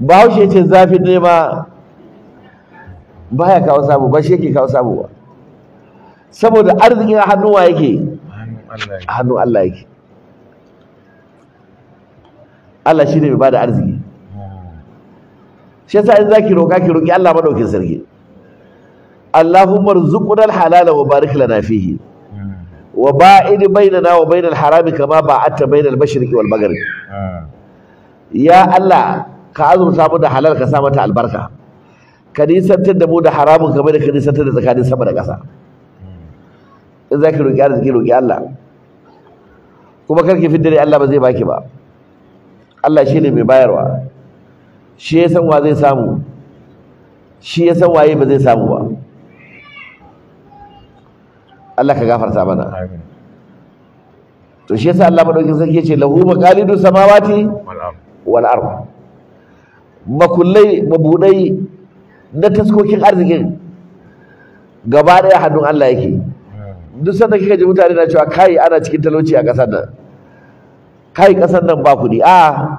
Bahaushe ce zafin nema baya kawo samu, ba shi yake kawo samu ba, saboda arzikin a hannun wa yake, a hannun Allah yake. Allah shi ne mai bada arziki. Shi yasa in zaki roƙa ki roƙi Allah madaukin sarki. Allahumma rzuqna al-halala wa barik lana fihi wa ba'id bainana wa bainal harami kama ba'adta bainal mashriqi wal maghrib. Ya Allah ka azurta mu da halal ka sa mata albarka, ka nisantar da mu da haramun kamar da ka nisantar da tsakanin sama da ƙasa. In zaki roƙi arziki roƙi Allah, kuma kar ki fidda Allah ba zai baki ba. Allah shi ne mai bayarwa, shi ya san wa zai samu, shi ya san waye ba zai samu ba. Allah ka gafarta mana. To shi yasa Allah madaukin sarki yace lahu maqalidu samawati wal ard. Makullai mabudai na taskokin arzikin gaba daya hannun Allah yake. Duk sanda kika ji mutane na cewa kai ana cikin talauci a kasar nan, kai kasar nan ba kudi, a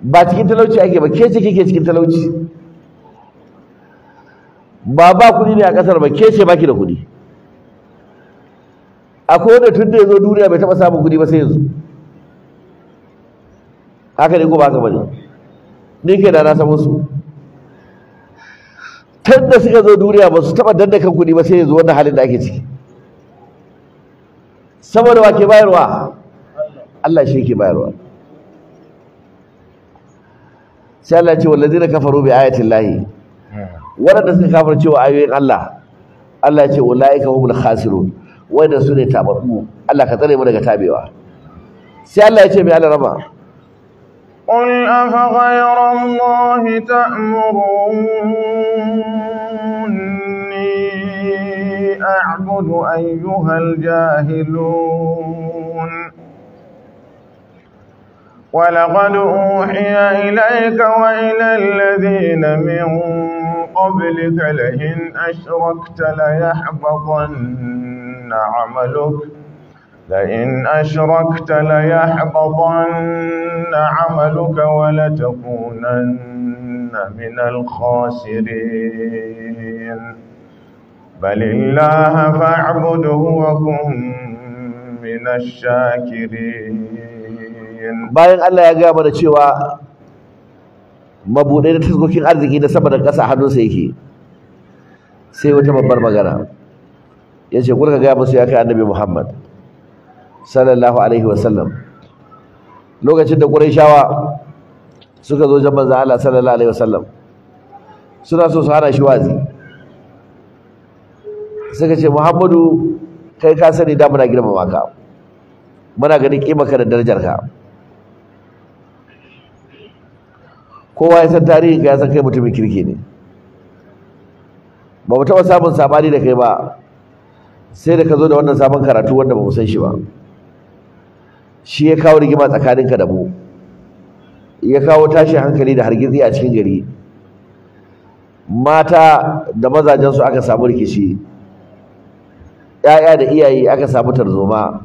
ba cikin talauci ake ba, ke ce kike cikin talauci. Ba kudi ne a kasar ba, ke ce baki da kudi. Akwai wanda tun da ya zo duniya bai taɓa samun kudi ba sai yanzu. Haka ne ko ba haka ba ne? Ni ke da na samu su. Tun da suka zo duniya ba su taɓa danna kan kudi ba sai yanzu wannan halin da ake ciki. Saboda wa ke bayarwa? Allah shi ke bayarwa. Sai Allah ce wallazina kafaru bi ayatin lahi. Waɗanda suka kafirce wa ayoyin Allah, Allah ya ce ulaika humul khasirun. Wanda su ne tababbu. Allah ka tsare mu daga tabewa. Sai Allah ya ce mai Allah rama, قل أفغير الله تأمروني أعبد أيها الجاهلون ولقد أوحي إليك وإلى الذين من قبلك لئن أشركت ليحبطن عملك ولتكونن من الخاسرين بل الله فاعبده وكن من الشاكرين. bayan Allah ya gaya mana cewa mabudai da taskokin arziki na sama da ƙasa hannunsa yake, sai wata babbar magana ya ce kulka gaya musu ya kai annabi Muhammad sallallahu alaihi wasallam, lokacin da Qurayshawa suka zo jan manzon Allah sallallahu alaihi wasallam suna so su hana shi wazi, suka ce Muhammadu kai ka sani da muna girmama ka, muna ganin kimarka da darajarka, kowa ya san tarihin ka ya san kai mutumin kirki ne, ba mu taɓa samun sabani da kai ba sai da ka zo da wannan sabon karatu wanda ba mu san shi ba. Shi ya kawo rigima tsakaninka da mu, ya kawo tashin hankali da hargitsi a cikin gari, mata da mazajensu aka samu rikici, ‘ya'ya da iyaye aka samu tarzoma,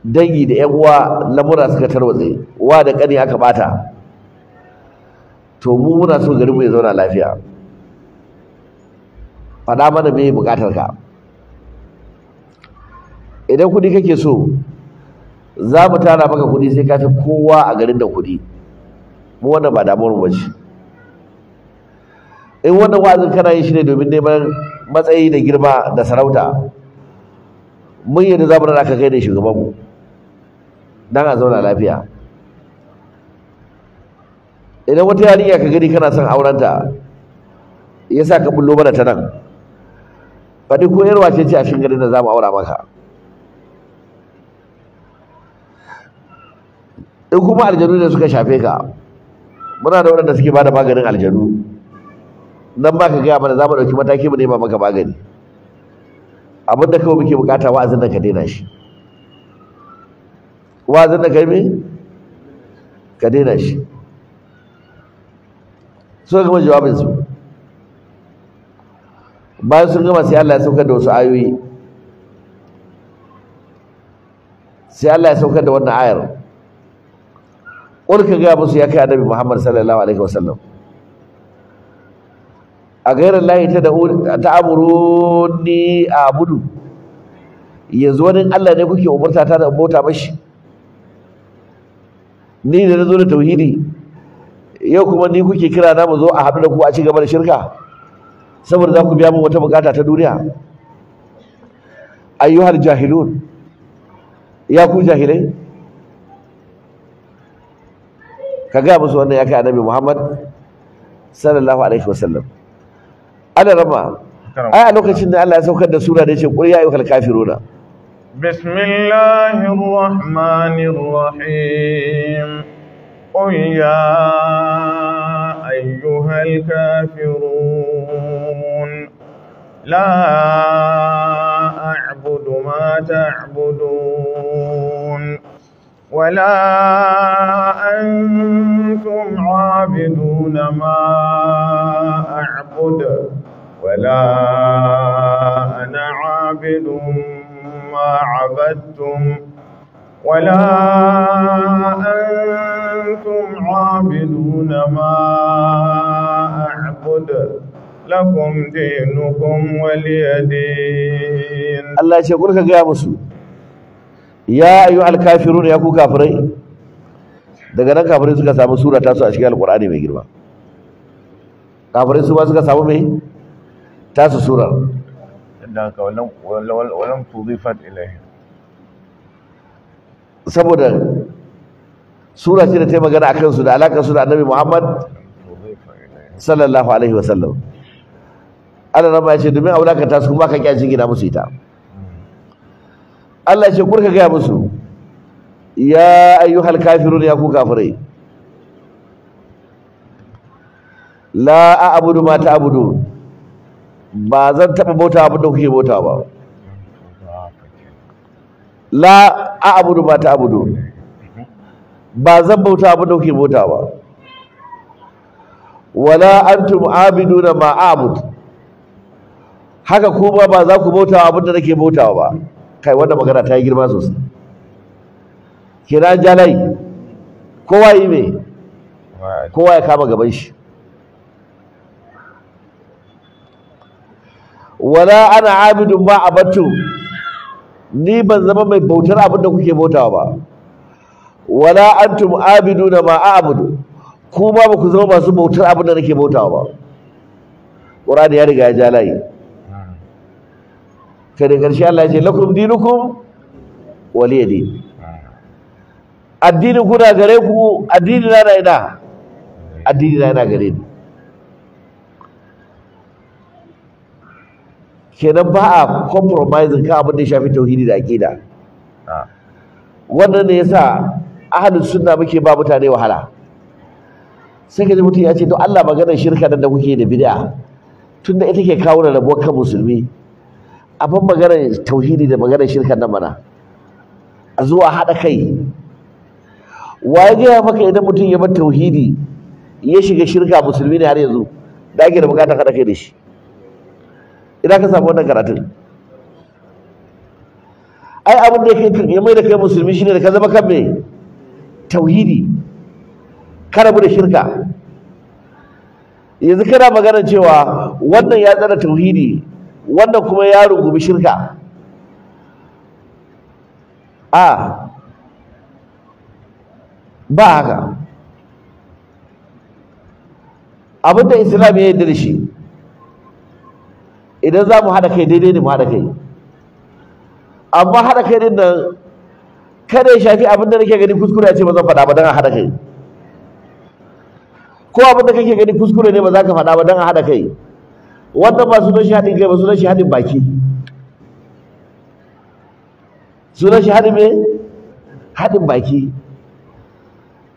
dangi da ‘yan uwa lamura suka tarwatse, wa da ƙani aka bata. To mu muna so garinmu ya zauna lafiya, faɗa mana me buƙatarka. Idan kuɗi kake so za mu tara maka kuɗi sai ka fi kowa a garin da kuɗi, mu wannan ba damuwar mu bace. In wannan wa'azin kana yin shi ne domin neman matsayi da girma da sarauta, mun yadda za mu rana ka kai da shugabanmu don a zauna lafiya. Idan wata yarinya ka gani kana son aurenta ya sa ka bullo mana ta nan, faɗi ko yar wace ce a cikin garin da za mu aura maka. In kuma aljanu ne suka shafe ka, muna da waɗanda suke bada maganin aljanu, nan ba ka gaya mana za mu ɗauki mataki mu nema maka magani. Abin da kawai muke bukata wa'azin da ka daina shi, wa'azin da ka yi ka daina shi. So gama jawabinsu, bayan sun gama sai Allah ya saukar da wasu ayoyi, sai Allah ya saukar da wannan ayar qul ka ga musu ya kai annabi Muhammad sallallahu alaihi wasallam a gairar lahi ta amuruni a abudu yanzu wani Allah ne kuke umarta ta da bauta mashi ni da nazo da tauhidi yau kuma ni kuke kira na mu zo a haɗu da ku a ci gaba da shirka saboda za ku biya min wata bukata ta duniya ayyuhal jahilun ya ku jahilai ka ga musu wannan ya kai annabi Muhammad sallallahu alaihi wasallam ana rama ai a lokacin da Allah ya saukar da sura da yace qul ya ayyuhal kafiruna bismillahir rahmanir rahim qul ya ayyuhal kafirun la a'budu ma ta'budun ولا أنتم عابدون ما أعبد ولا أنا عابد ما عبدتم ولا أنتم عابدون ما أعبد لكم دينكم ولي دين الله يقول لك يا مسلم ya ayyuhal kafirun ya ku kafirai daga nan kafirai suka samu sura ta su a cikin alqur'ani mai girma kafirai su ba suka samu mai ta su sura idan ka walam tudifat ilayhi saboda sura ce da ta magana akan su da alakar su da annabi Muhammad sallallahu alaihi wasallam Allah rama ya ce domin aulakata su kuma ka kyajin gina musu ita Allah ce kurka gaya musu ya ayyuhal kafirun ya ku kafirai la a'budu ma ta'budu ba zan taba bauta abin da kuke bauta ba la a'budu ma ta'budu ba zan bauta abin da kuke bauta ba wala antum abiduna ma a'budu haka kuma ba za ku bauta abin da nake bautawa ba kai wannan magana ta yi girma sosai kira jalai kowa yi me kowa ya kama gaban shi wala ana abidun ma abattu ni ban zama mai bautar abin da kuke bautawa ba wala antum abiduna ma a'budu kuma ba ku zama masu bautar abin da nake bautawa ba Qur'ani ya riga ya jalai kai da ƙarshe Allah ya ce lakum dinukum waliya din addinin ku na gare ku addini na ina addini na gare ni kenan ba a compromising kan abin da ya shafi tauhidi da aqida wannan ne yasa ahlus sunna muke ba mutane wahala sai ka ji mutum ya ce to Allah maganar shirka da kuke da bid'a tunda ita ke kawo rabuwar kan musulmi abin maganar tauhidi da maganar shirkan nan mana a zuwa haɗa kai wa ya gaya maka idan mutum ya bar tauhidi ya shiga shirka musulmi ne har yanzu da ake da bukatar haɗa kai da shi idan ka samu wannan karatun ai abin da ya mai da kai musulmi shine da ka zama kan mai tauhidi ka rabu da shirka yanzu kana maganar cewa wannan ya tsara tauhidi wannan kuma ya rungumi shirka ba haka abinda islam ya yarda da shi idan za mu haɗa kai daidai ne mu haɗa kai amma haɗa kai din nan kada ya shafi abinda nake gani kuskure ya ce ba zan faɗa ba don a haɗa kai ko abinda kake gani kuskure ne ba za ka faɗa ba don a haɗa kai wannan ba sunan shi haɗin kai ba sunan shi haɗin baki sunan shi haɗin me haɗin baki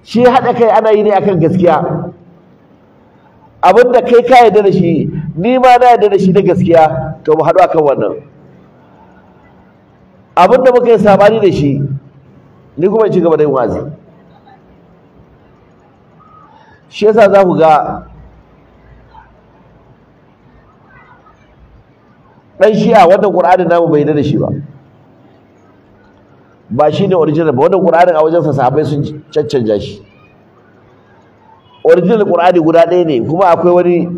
shi haɗa kai ana yi ne akan gaskiya abinda kai ka yarda da shi ni ma na yarda da shi na gaskiya to mu haɗu akan wannan abinda muka yi sabani da shi ni kuma in ci gaba da yin wazi shi yasa za ku ga dan shi'a wannan Qur'anin namu bai yarda da shi ba shine original ba wannan Qur'anin a wajen sa sahabbai sun caccanja shi original Qur'ani guda ɗaya ne, kuma akwai wani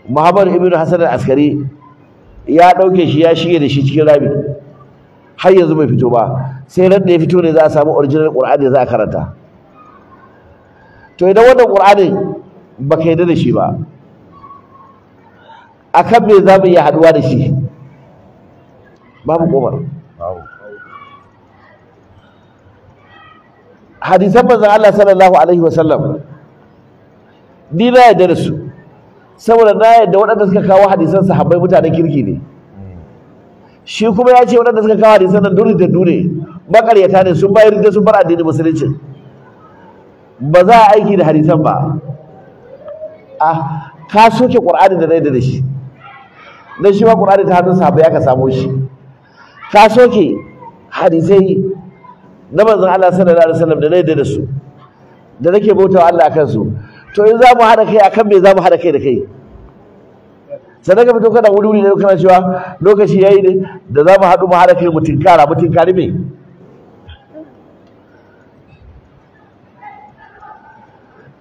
Muhammad ibn Hassan al-Askari ya ɗauke shi ya shige da shi cikin rami har yanzu bai fito ba, sai ran da ya fito ne za a samu original Qur'ani za a karanta. To idan wannan Qur'ani baka yarda da shi ba, akan me za mu iya haduwa da shi? Babu komar. Hadisan manzon Allah sallallahu alaihi wasallam ni na yarda da su, saboda na yarda waɗanda suka kawo hadisan sahabbai mutanen kirki ne. Shi kuma ya ce waɗanda suka kawo hadisan nan duri da dure makaryata ne, sun bayar da sun bar addinin musulunci, ba za a aiki da hadisan ba. Ka soke Qur'ani da na yarda da shi, dan shi ma Qur'ani ta hannun sahabbai aka samo shi. Ka soke hadisai na manzon Allah sallallahu alaihi wasallam da na yarda da su, da nake bautawa Allah akan su. To in za mu haɗa kai akan me za mu haɗa kai da kai? Sannan ka fito kana wuri ne kana cewa lokaci yayi ne da za mu haɗu mu haɗa kai mu tinkari me?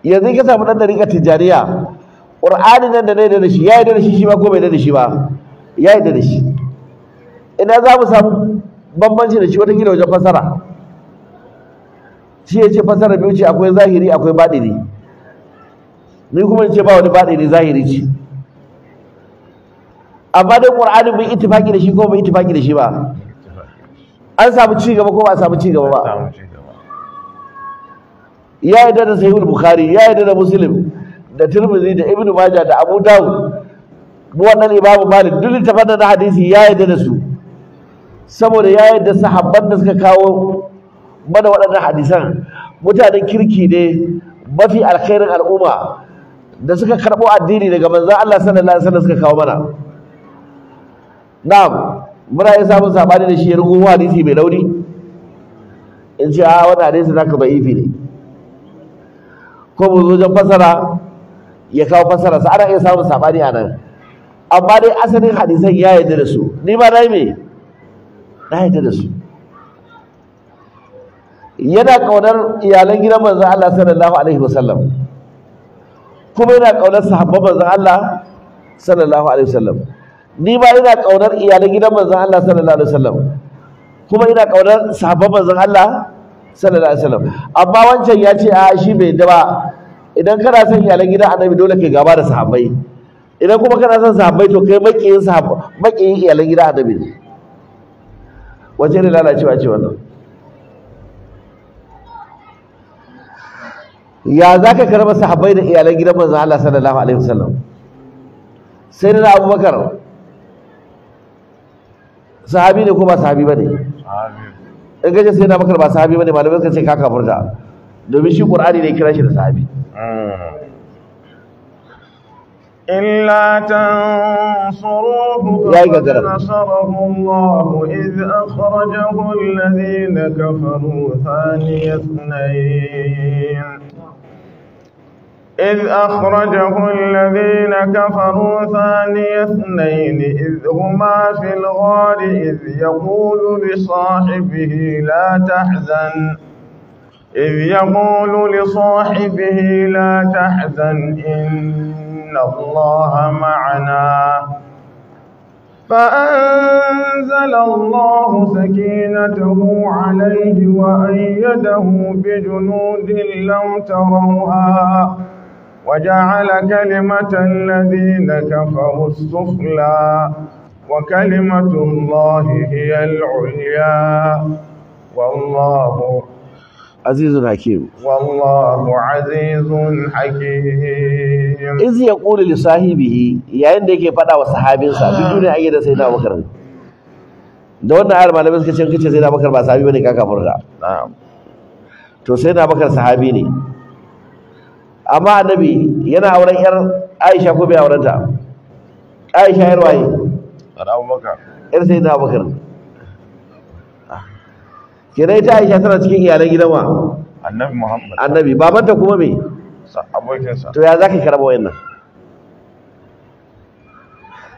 Yanzu ka samu ɗan dariƙar Tijjaniya, Qur'ani nan da na yarda da shi, ya yarda da shi ma ko bai yarda da shi ba? Ya yarda da shi. Ina za mu samu bambanci da shi watakila wajen fasara? Shi ya ce fasara biyu ce, akwai zahiri akwai baɗini, ni kuma in ce ba wani baɗini, zahiri ce. Amma dai Qur'ani mun ittifaki da shi ko mun ittifaki da shi ba? An samu ci gaba ko ba a samu ci gaba ba? Ya yarda da Sahihul Bukhari, ya yarda da Muslim da Tirmidhi da Ibn Majah da Abu Dawud, wannan Imam Malik, duk littafan na hadisi ya yarda da su, saboda ya yarda sahabban da suka kawo mana waɗannan hadisan mutanen kirki ne, mafi alkhairin al'umma da suka karɓo addini daga manzon Allah sallallahu alaihi wasallam suka kawo mana. Na'am, muna iya samun sabani da shi ya rugo hadisi mai launi in ce wannan hadisi naka da'ifi ne, ko mu zo wajen fasara ya kawo fasara sa, ana iya samun sabani a nan, amma dai asalin hadisan ya yarda da su, ni ma na yi me? Na yarda da su. Yana kaunar iyalan gidan manzon Allah sallallahu alaihi wasallam, kuma yana kaunar sahabban manzon Allah sallallahu alaihi wasallam. Ni ma ina kaunar iyalan gidan manzon Allah sallallahu alaihi wasallam, kuma ina kaunar sahabban manzon Allah sallallahu alaihi wasallam. Amma wancan ya ce shi bai da ba, idan kana son iyalan gidan annabi dole kai gaba da sahabbai, idan kuma kana son sahabbai to kai makiyin iyalan gidan annabi ne. Wace ne lalacewa ce wannan? Ya za ka karɓa sahabbai da iyalan gidan manzon Allah sallallahu alaihi wasallam? Sai da Abubakar sahabi ne ko ba sahabi bane? In gaje sai da Abubakar ba sahabi bane, malamai suka ce ka kafirta, domin shi Qur'ani ne kira shi da sahabi. إلا تنصروه فقد نصره الله إذ أخرجه الذين كفروا ثاني اثنين إذ هما في الغار إذ يقول لصاحبه لا تحزن إن الله معنا فأنزل الله سكينته عليه وأيده بجنود لم تروها وجعل كلمة الذين كفروا السفلى وكلمة الله هي العليا والله عزيز حكيم. والله عزيز حكيم. إذ يقول لصاحبه يا عندك فدا وصحابinsa duk duniya ayyada sai da Abubakar da wannan ayar malamai suka ce kace sai da Abubakar ba sahabi bane ka kafirta. Na'am, to sai da Abubakar sahabi ne, amma annabi yana auren yar Aisha ko bai auren ta? Aisha yar waye? Abubakar. Yar sai da Abubakar. Kenan ita Aisha tana cikin iyalan gidan wa? Annabi Muhammad. Annabi, babanta kuma me? Abokinsa. To ya zaka karaba wayannan?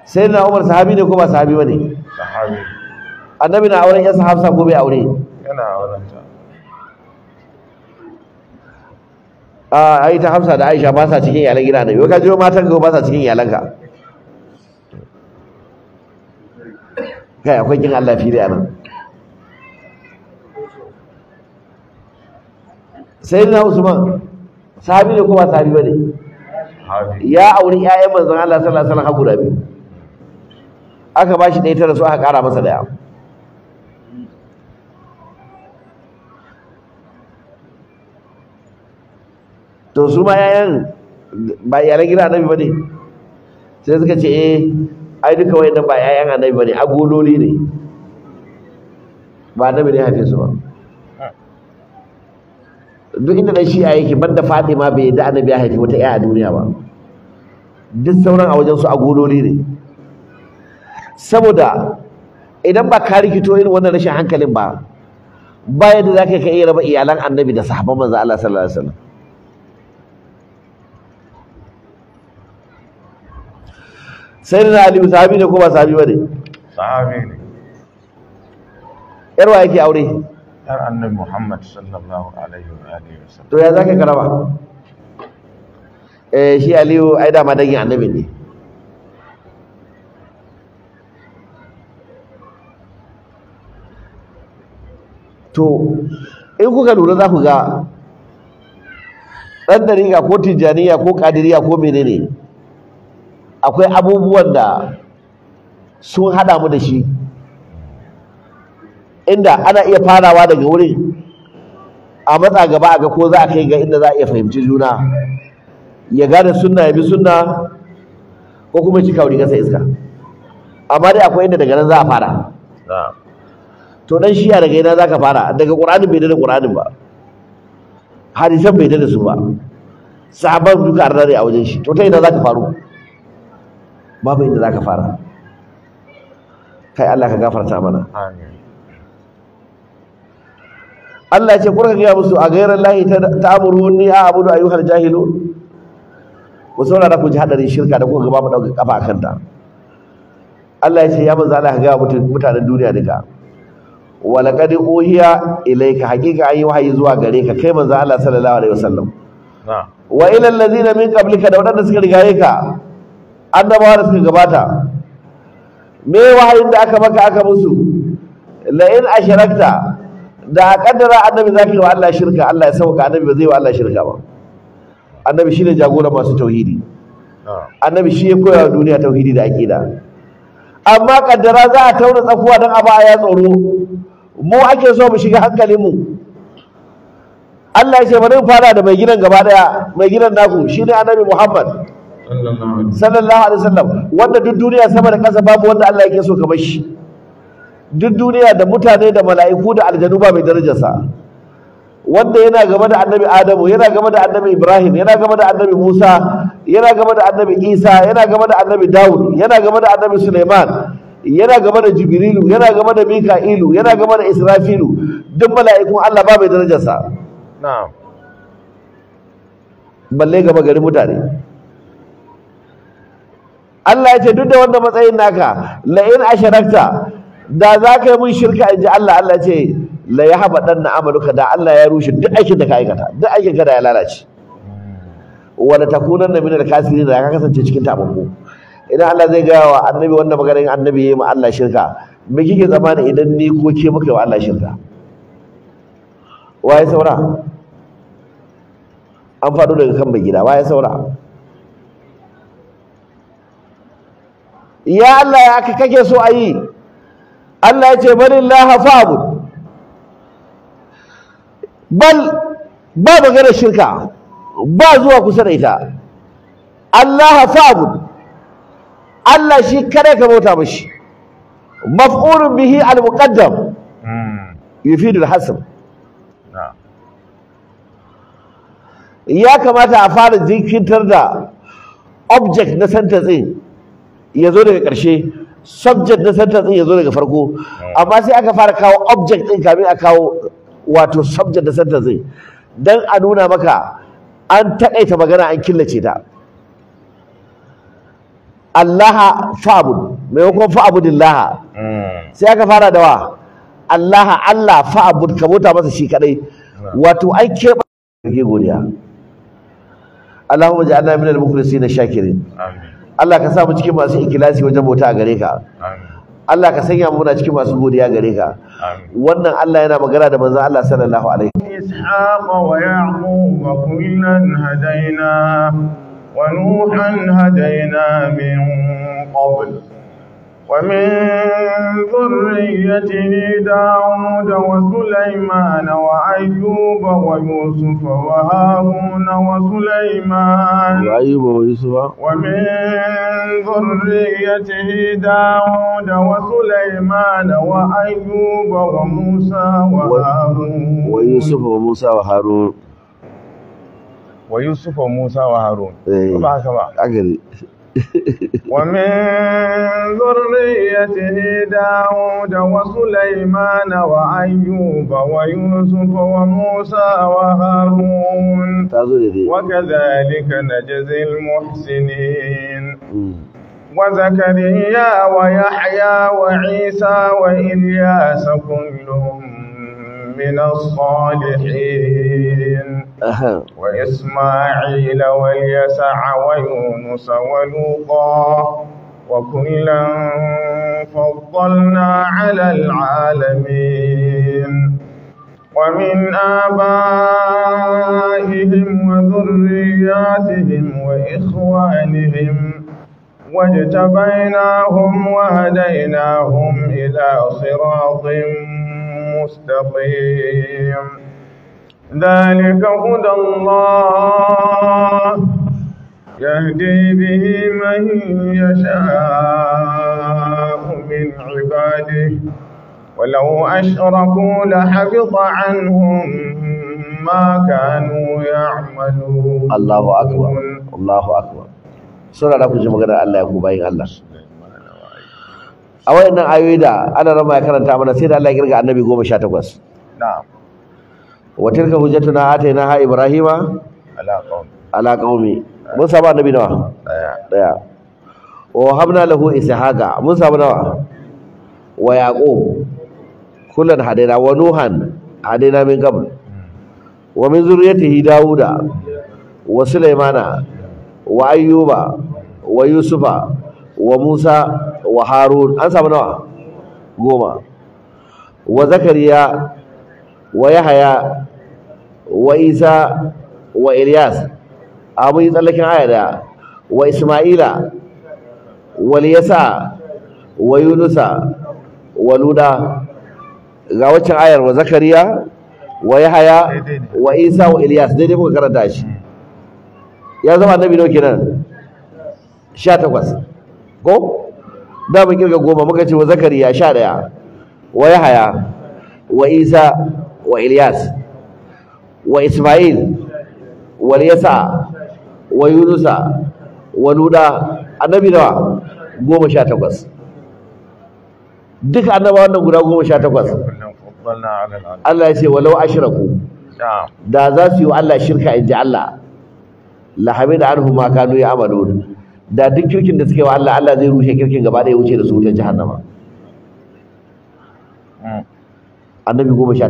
Sai na Umar sahabi ne ko ba sahabi bane? Sahabi. Annabi na auren yarsa Hafsa ko bai aure? Yana auren ta. ai ta Hafsa da Aisha ba sa cikin iyalan gida ne, ka jiro matan ka ba sa cikin iyalanka. Kai akwai kin Allah fi da nan. Sayyidina Usman sahabi ne ko ba sahabi bane? Ya auri ƴaƴan manzon Allah sallallahu alaihi wasallam guda biyu. Aka bashi ɗaya tara su aka ƙara masa daya. To su ma ƴaƴan ba iyalan gidan Annabi bane? Sai suka ce ai duka wayannan ba ƴaƴan Annabi bane, agololi ne. Ba Annabi ne ya haife su ba. Duk inda dan shi'a yake banda Fatima bai yadda Annabi ya haifi wata ƴa a duniya ba. Duk sauran a wajen su agololi ne. Saboda idan ba ka rikito irin wannan rashin hankalin ba yadda zaka kai iya raba iyalan Annabi da sahabban manzo Allah sallallahu alaihi wasallam. Sayyidina Ali sahabi ne ko ba sahabi bane? Sahabi ne. Yarwa yake aure? Yar Annabi Muhammad sallallahu alaihi wa alihi wasallam. To ya zaka karaba? Shi Aliyu ai da ma dangin Annabi ne. To in kuka lura za ku ga ɗan dariƙa ko tijjaniya ko ƙadiriya ko menene akwai abubuwan da sun haɗa mu da shi, inda ana iya farawa daga wurin a matsa gaba a ga ko za a kai ga inda za a iya fahimci juna, ya gane sunna ya bi sunna ko kuma ci kawai gasa iska. Amma dai akwai inda daga nan za a fara. To dan shiya daga ina za ka fara? Daga Qur'anin bai da Qur'anin ba, hadisan bai da su ba, sahabban duka arnare a wajen shi. To ta ina za ka faru? Babu inda za ka fara. Kai Allah ka gafarta mana. Amin. Allah ya ce kurka gaya musu a gairar lahi ta'muruni a abudu ayyuhal jahilun. Ku saurara ku ji hadarin shirka da kuka gaba mu dauka kafa akan ta. Allah ya ce ya manzo Allah ka ga mutanen duniya duka. Wa laqad uhiya ilayka, haqiqa ayi wahayi zuwa gare ka kai manzo Allah sallallahu alaihi wasallam. Wa ila allazina min qablika, da wadanda suka rigaye ka annabawa da suka gabata. Me wahayin da aka maka aka musu? La in ashrakta, da kaddara annabi zaka yi wa Allah shirka, Allah ya sauka annabi ba zai wa Allah shirka ba. Annabi shine jagora masu tauhidi. Annabi shi ya koya wa duniya tauhidi da aqida. Amma kaddara za a tauna tsakuwa dan aba ya tsoro, mu ake so mu shiga hankalin mu. Allah ya ce bari mu fara da mai gidan gaba daya, mai gidan naku shine annabi Muhammad sallallahu alaihi wasallam, wanda duk duniya sama da ƙasa babu wanda Allah yake so kamar shi. Duk duniya da mutane da mala'iku da aljanu ba mai darajarsa, wanda yana gaba da annabi Adamu, yana gaba da annabi Ibrahim, yana gaba da annabi Musa, yana gaba da annabi Isa, yana gaba da annabi Dawud, yana gaba da annabi Sulaiman, yana gaba da Jibrilu, yana gaba da Mika'ilu, yana gaba da Israfilu. Duk mala'ikun Allah ba mai darajarsa. Na'am. Balle gaba garin mutane. Allah ya ce duk da wanda matsayin naka, la in asharakta, da za ka yi mun shirka in ji Allah, Allah ce la ya haɓa ɗan na amaluka, da Allah ya rushe duk aikin da ka aikata, duk aikin ka da ya lalace. Wala takunan na minar kasiri, da ka kasance cikin tababbu. Idan Allah zai gaya wa annabi wanda maganin annabi ya yi ma Allah shirka, me kike tsammani idan ni ko ke muka yi wa Allah shirka? Waye saura? An faɗo daga kan mai gida, waye saura? Ya Allah ya aka kake so a yi? Allah ya ce balillaha fa'bud. Bal ba magana shirka, ba zuwa kusa da ita. Allah fa'bud, Allah shi kare ka bauta mashi. Maf'ulun bihi al-muqaddam yufidu al-hasr. Ya kamata a fara jinkintar da object na sentence ɗin ya zo daga ƙarshe, subject na sentence ɗin ya zo daga farko, amma sai aka fara kawo object ɗin kamin a kawo wato subject na sentence ɗin, don a nuna maka an taƙaita magana an killace ta. Allah fa'bud maimakon fa'budillah, sai aka fara da wa Allah fa'bud, ka bauta masa shi kadai. Wato an keɓe godiya. Allahumma ja'alna minal mukhlisina shakirin amin Allah ka sa mu cikin masu ikhlasi wajen bauta a gare ka amin Allah ka sanya mu muna cikin masu godiya gare ka amin wannan Allah yana magana da manzon Allah sallallahu alaihi إسحاق ويعقوب كلا هدينا ونوحا هدينا من قبل ومن ذريته داود وسليمان وأيوب ويوسف وهارون وسليمان وأيوب ويوسف ومن ذريته داود وسليمان وأيوب وموسى وهارون ويوسف وموسى وهارون ويوسف وموسى وهارون إيه. وبعد كمان أجري ومن ذريته داود وسليمان وأيوب ويوسف وموسى وهارون وكذلك نجزي المحسنين وزكريا ويحيى وعيسى وإلياس كل من الصالحين وإسماعيل واليسع ويونس ولوطا وكلا فضلنا على العالمين ومن آبائهم وذرياتهم وإخوانهم واجتبيناهم وهديناهم إلى صراط مستقيم ذلك هدى الله يهدي به من يشاء من عباده ولو أشركوا لحبط عنهم ما كانوا يعملون الله أكبر الله أكبر sura da ku ji maganar Allah ya ku bayin Allah a wayannan ayoyi da ana rama ya karanta mana sai da Allah ya kirga annabi 18 na'am wa tilka hujjatuna atainaha ibrahima ala qaumi mun saba annabi nawa daya wa habna lahu ishaqa mun saba nawa wa yaqub kullan hadaina wa nuhan hadaina min qabl wa min zurriyyatihi dauda wa sulaymana wa ayyuba wa yusufa wa musa wa harun an samu nawa 10 wa zakariya wa yahya wa isa wa ilyas abu yi tsallakin aya da wa isma'ila wa yasa wa yunusa wa luda ga waccan ayar wa zakariya wa yahya wa isa wa ilyas daidai muka karanta shi ya zama annabi nawa kenan 18 ko da mun kirga 10 muka ce wa zakariya 11 wa yahya wa isa wa ilyas wa isma'il wa yasa wa yunusa wa luda annabi nawa 18 duka annabawan nan guda 18 Allah ya ce walau ashraku da za su yi Allah shirka inji Allah la hamida anhum ma kanu ya'malun da duk kirkin da suke wa Allah Allah zai rushe kirkin gaba da ya wuce da su wutar jahannama annabi 18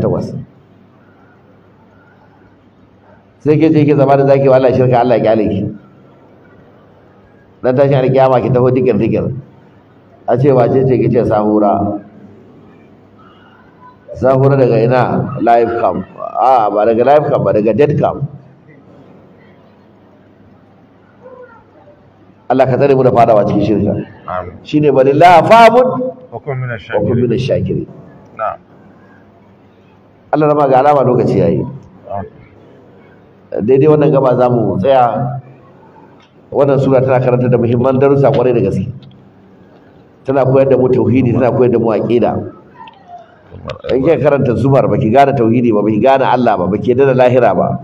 sai ke je ke zama da zaki wa Allah shirka Allah ya kyale ki dan tashi alkiyama ki taho dikir a ce wace ce kice sahura daga ina live cam ba daga live cam ba daga dead cam Allah ka tsare mu da fadawa cikin shirka amin shine balillah fa'bud wa kun min wa kun min ash-shakirin na'am Allah rama ga alama lokaci yayi daidai wannan gaba zamu tsaya wannan sura tana karanta da muhimman darussa kwarai da gaske tana koyar da mu tauhidi tana koyar da mu aqida in kika karanta zumar baki gane tauhidi ba baki gane Allah ba baki yadda da lahira ba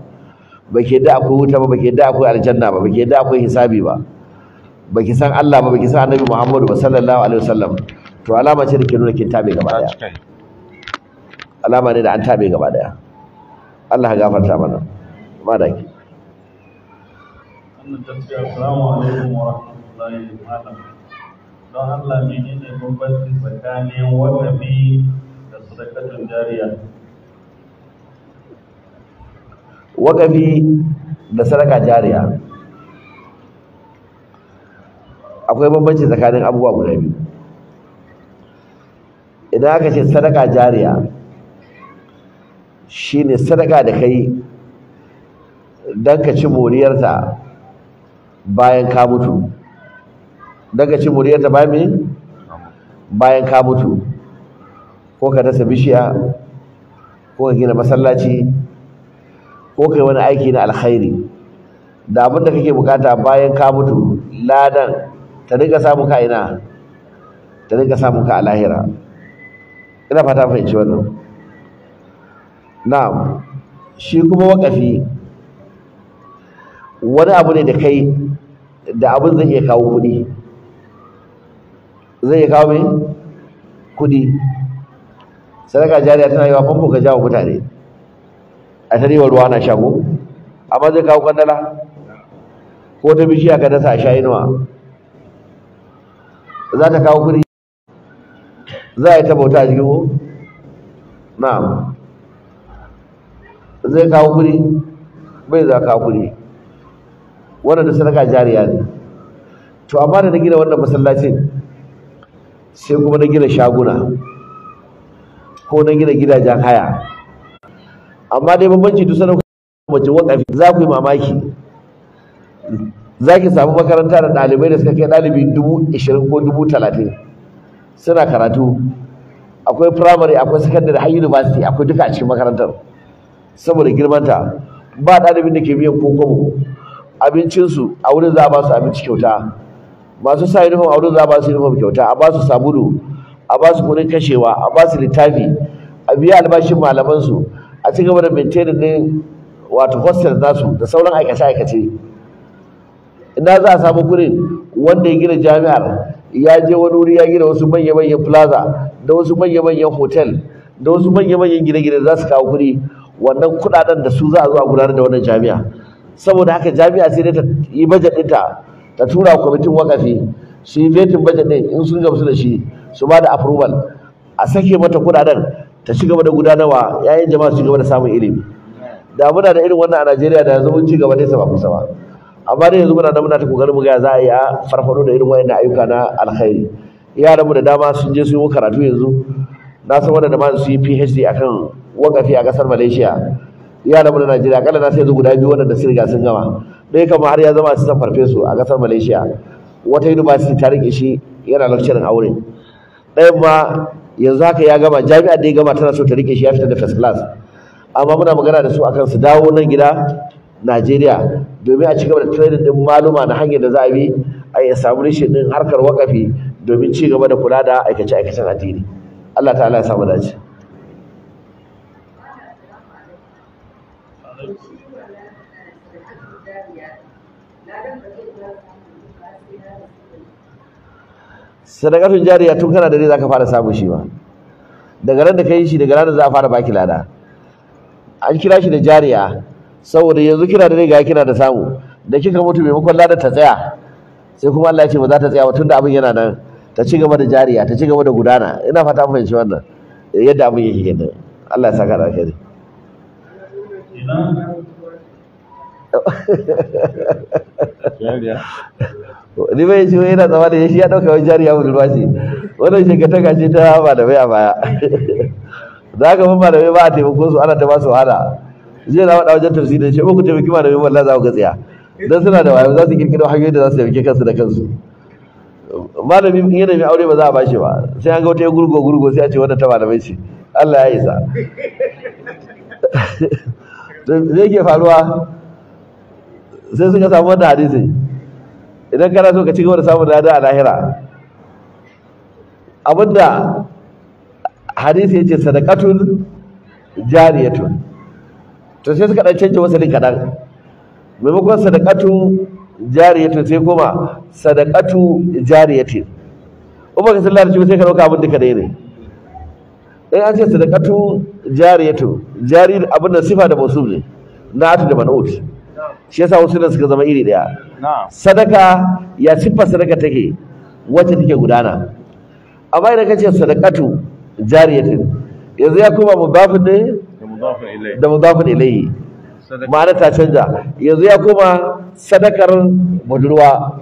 baki yadda akwai wuta ba baki yadda akwai aljanna ba baki yadda akwai hisabi ba baki san Allah ba baki san Annabi Muhammadu ba sallallahu alaihi wasallam to alama ce da ke nuna kin tabe gaba daya alama ne da an tabe gaba daya Allah ya gafarta mana madaki wannan tafiya assalamu alaikum wa rahmatullahi wa barakatuh don Allah menene bambanci tsakanin wakafi da sadaqatun jariya wakafi da sadaka jariya akwai bambanci tsakanin abubuwa guda biyu. Idan aka ce sadaka jariya shine sadaka da kai don ka ci moriyarta bayan ka mutu, don ka ci moriyarta bayan ka mutu, ko ka dasa bishiya, ko ka gina masallaci, ko kai wani aiki na alkhairi da abin da kake bukata bayan ka mutu, ladan ta dinga samun ka ina, ta dinga samun ka a lahira. Ina fata fahimci wannan. Na'am, shi kuma waƙafi wani abu ne da kai da abin zai iya kawo kuɗi, zai iya kawo mai kuɗi. Sadaka jariya tana yi wa famfo ka jawo mutane a tarewa ruwa na shago, amma zai kawo kwandala, ko ta bishiya ka dasa a sha inuwa za ta kawo kuɗi, za a yi ta bauta a jikin na'am, zai kawo kuɗi bai za kawo kuɗi. Wannan da sadaka jariya ne. To amma da na gina wannan masallacin sai kuma na gina shaguna ko na gina gidajen haya, amma dai bambanci duk sanar mace wakafi za ku yi mamaki. Za ki samu makaranta da ɗalibai da suka kai ɗalibi 20,000 ko 30,000 suna karatu. Akwai primary, akwai secondary, har university, akwai duka a cikin makarantar. Saboda girmanta ba ɗalibin da ke biyan ko kwabo. Abincinsu a wurin za a ba su abinci kyauta, masu sa uniform a wurin za a ba su uniform kyauta, a ba su sabulu, a ba su kuɗin kashewa, a ba su littafi, a biya albashin malamansu, a ci gaba da maintaining ɗin wato hostel nasu da sauran aikace-aikace. Ina za a samu kuɗin wanda ya gina jami'ar ya je wani wuri ya gina wasu manya-manyan plaza da wasu manya-manyan hotel da wasu manya-manyan gine-gine za su kawo kuɗi, wannan kuɗaɗen da su za a zo a gudanar da wannan jami'a. Saboda haka jami'a sai dai ta yi bajet ɗinta ta tura kwamitin wakafi su yi vetin bajet ɗin, in sun gamsu da shi su ba da approval, a sake mata kuɗaɗen ta ci gaba da gudanarwa, yayin jama'a su ci gaba da samun ilimi. Da muna da irin wannan a Najeriya da yanzu mun ci gaba nesa ba kusa ba. Amma dai yanzu muna ta kokarin mu ga za a yi a farfado da irin wayannan ayyuka na alkhairi. Yaran mu da dama sun je su yi karatu yanzu. Na san wanda da ma su yi PhD akan wakafi a kasar Malaysia. Yaran mu na Najeriya kalla na sai yanzu guda biyu wanda sun riga sun gama. Dai kamar har ya zama assistant farfeso a kasar Malaysia. Wata university ta rike shi yana lecturing aure. Ɗayan ma yanzu haka ya gama, jami'ar da ya gama tana so ta rike shi, ya fita da first class. Amma muna magana da su akan su dawo nan gida Najeriya domin a ci gaba da training din maluma na hanyar da za a bi a yi establishing din harkar wakafi domin ci gaba da kula da aikace-aikacen addini. Allah ta'ala ya samu dace. Sadakatun jariya tun kana da dai zaka fara samun shi ba. Daga ran da kai shi daga ranar za a fara baki lada. An kira shi da jariya saboda yanzu kina da riga kina da samu, da kika mutu maimakon ladar ta tsaya sai kuma Allah ya ce ba za ta tsaya ba tunda abin yana nan, ta ci gaba da jariya, ta ci gaba da gudana. Ina fata mun fahimci wannan yadda abin yake kenan. Allah ya saka da alheri. Ni bai ce yana zama da shi ya dauka wani jariya budurwa ce, wannan shekataka ce ta malamai a baya. Za ka mun malamai ba a taimako su, ana ta ba su wahala. Zai na faɗa wajen tafsiri da shi ba ku taimaki malamai wallahi za ku ga tsaya, dan suna da wayo, za su kirkiro hanyoyi da za su taimake kansu da kansu. Malami in yana mai aure ba za a bashi ba, sai an ga wata gurgo sai a ce wannan ta malamai ce. Allah ya isa. Zai ke faruwa sai suka samu wannan hadisi, idan kana so ka ci gaba da samun lada a lahira, abinda hadisi yace sadaqatun jariyatun, to sai suka dan canje wasalin kadan, maimakon sadaqatu jariyatun sai kuma sadaqatu jariyatin. Umar ka sallar ji sai ka dauka abin duka dai ne. In an ce sadaqatu jariyatun, jari abin da sifa da mawsuf ne, na'atu da man'ut. Shi yasa wasu nan suka zama iri daya. Sadaka ya sifa sadaka take wacce take gudana. Amma idan ka ce sadaqatu jariyatin, yanzu ya koma mudafin ne da mudafin ilayhi, ma'ana ta canja. Yanzu ya koma sadakar budurwa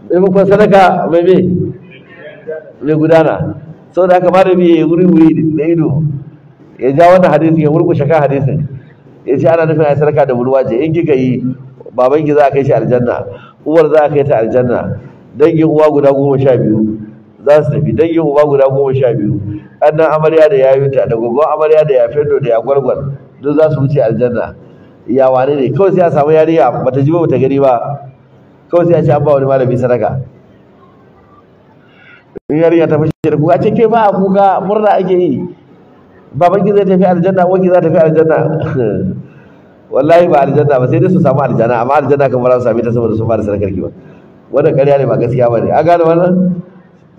maimakon sadaka mai gudana. Saboda haka malami ya wuri da ido ya ja wannan hadisin ya murkushe kan hadisin ya ce ana nufin a sadaka da bulwa ce in kika yi babanki za a kai shi aljanna, uwar za a kai ta aljanna, dangin uwa guda 12 za su tafi, dangin uba guda 12, ƙannan amarya da yayunta da gogon amarya da ya fendo da ya gwargwar duk za su wuce aljanna. Ya wane ne kawai sai a samu yariya bata ji ba bata gani ba, kawai sai a ce an ba wani malami sadaka. In yarinya ta fashe da kuka ce ke ba a kuka murna ake yi, babanki zai tafi aljanna, wanki za ta tafi aljanna. Wallahi ba aljanna ba sai dai su samu aljanna, amma aljanna kan ba za su same ta saboda sun fara sadakar ki ba. Wannan ƙarya ne ba gaskiya ba ne. An gane wannan?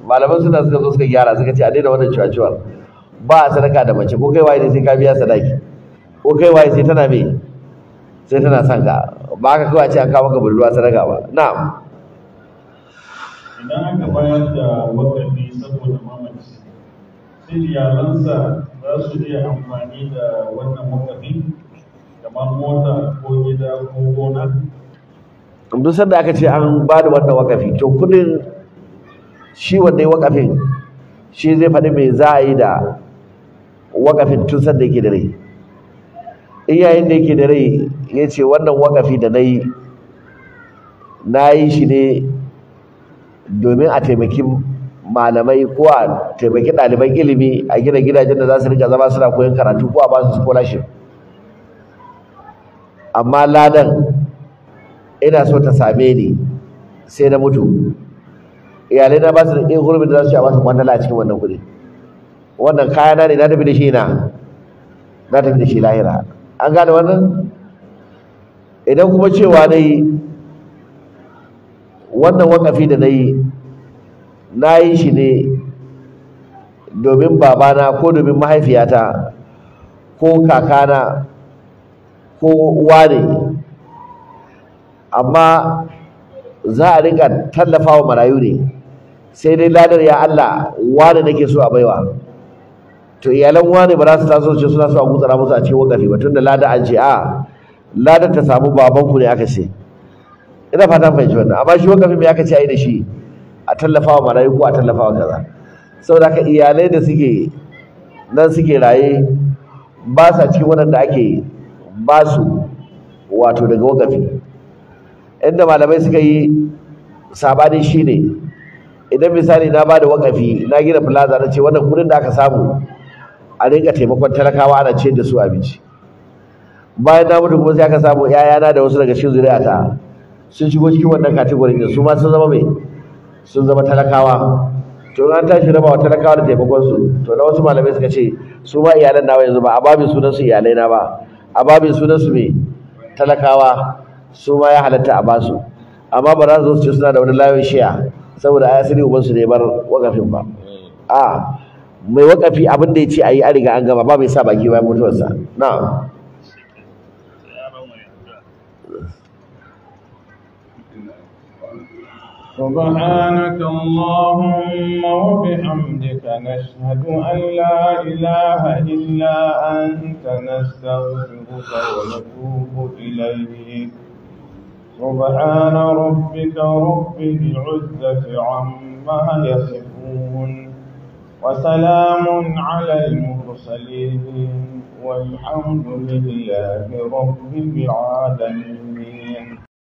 Malaman suna suka zo suka gyara suka ce a daina wannan ciwaciwar. Ba a sadaka da mace ko kai waye ne sai ka biya sadaki, ko kai waye sai tana me sai tana son ka, ba haka kawai a ce an kawo maka budurwa sadaka ba. Na'am. Idan aka bayar da wakafi saboda mamaci, sai iyalansa za su iya amfani da wannan wakafi kamar mota ko gida ko gona? Duk sanda aka ce an ba da wannan wakafi to kudin shi wannan wakafin shi zai faɗi me za a yi da wakafin tun sanda yake da rai. In yayin da yake da rai ya ce wannan wakafi da na yi shi ne domin a taimaki malamai ko a taimaki ɗaliban ilimi a gina gidajen da za su rika zama suna koyon karatu ko a ba su scholarship, amma ladan ina so ta same ni sai na mutu, iyalai na ba su da ɗin gurbin da za su yi a masu kwandala a cikin wannan kuɗi, wannan kayana ne na tafi da shi na tafi da shi lahira. An gane wannan? Idan kuma cewa na yi wannan wakafi da na yi shi ne domin babana ko domin mahaifiyata ko kakana ko uwa ne, amma za a rika tallafa wa marayu ne, sai dai ladar ya Allah wane nake so a baiwa, to iyalan wane ba za su taso ce suna so a gutsara musu a cikin wakafi ba, tunda lada an ce a ladar ta samu babanku ne aka ce. Ina fata fahimci wannan, amma shi wakafi me aka ce a yi da shi? A tallafa wa marayu ko a tallafa wa kaza. Saboda haka iyalai da suke nan suke raye ba sa cikin waɗanda ake ba su wato daga wakafi. Inda malamai suka yi sabani shine idan misali na bada wakafi na gina plaza na ce wannan kudin da aka samu a rinka taimakon talakawa ana ciyar da su abinci, bayan na mutu kuma sai aka samu yayana da wasu daga cikin zuri'ata sun shigo cikin wannan category din, su ma sun zama mai sun zama talakawa, to an tashi raba wa talakawa da taimakon su, to na wasu malamai suka ce su ma iyalan nawa yanzu ba a babin sunan su iyalai na ba, a babin sunan su mai talakawa, su ma ya halatta a basu, amma ba za su ce suna da wani layin shiya saboda a yasiri ubansu ne bar wakafin ba. A mai wakafi abin da ya ce a yi an riga an gama, ba mai sa baki bayan mutuwarsa. Na'am. سبحانك اللهم وبحمدك نشهد أن لا إله إلا أنت نستغفرك ونتوب إليك. سبحان ربك رب العزة عما يصفون وسلام على المرسلين والحمد لله رب العالمين.